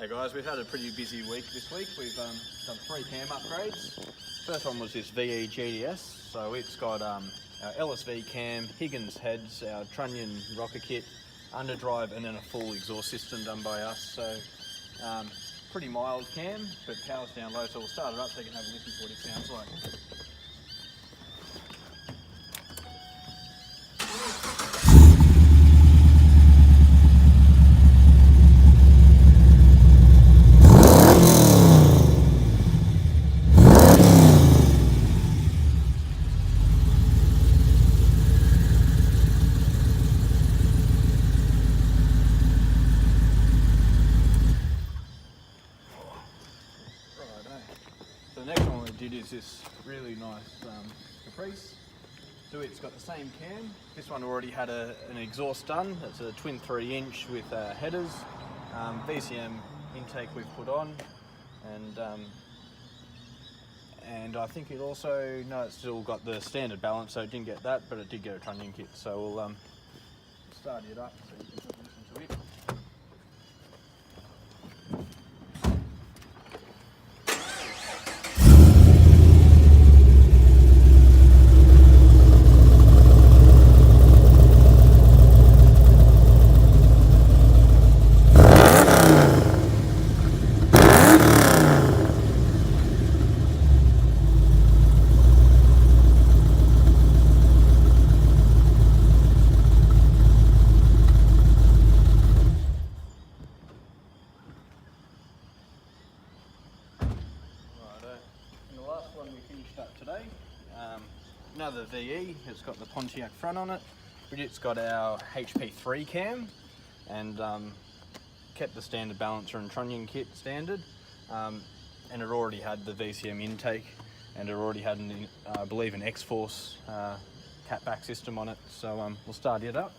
Hey guys, we've had a pretty busy week this week. We've done 3 cam upgrades. First one was this VE GTS. So it's got our LSV Cam, Higgins heads, our trunnion rocker kit, underdrive, and then a full exhaust system done by us. So pretty mild cam, but power's down low, so we'll start it up so you can have a listen to what it sounds like. So the next one we did is this really nice Caprice. So it's got the same cam. This one already had an exhaust done. It's a twin 3-inch with headers, VCM intake we've put on, and I think it also, no, it's still got the standard balance, so it didn't get that, but it did get a trunnion kit. So we'll start it up so you can listen to it. And the last one we finished up today, another VE. It's got the Pontiac front on it, but it's got our HP3 cam and kept the standard balancer and trunnion kit standard, and it already had the VCM intake, and it already had, I believe, an X-Force catback system on it. So we'll start it up.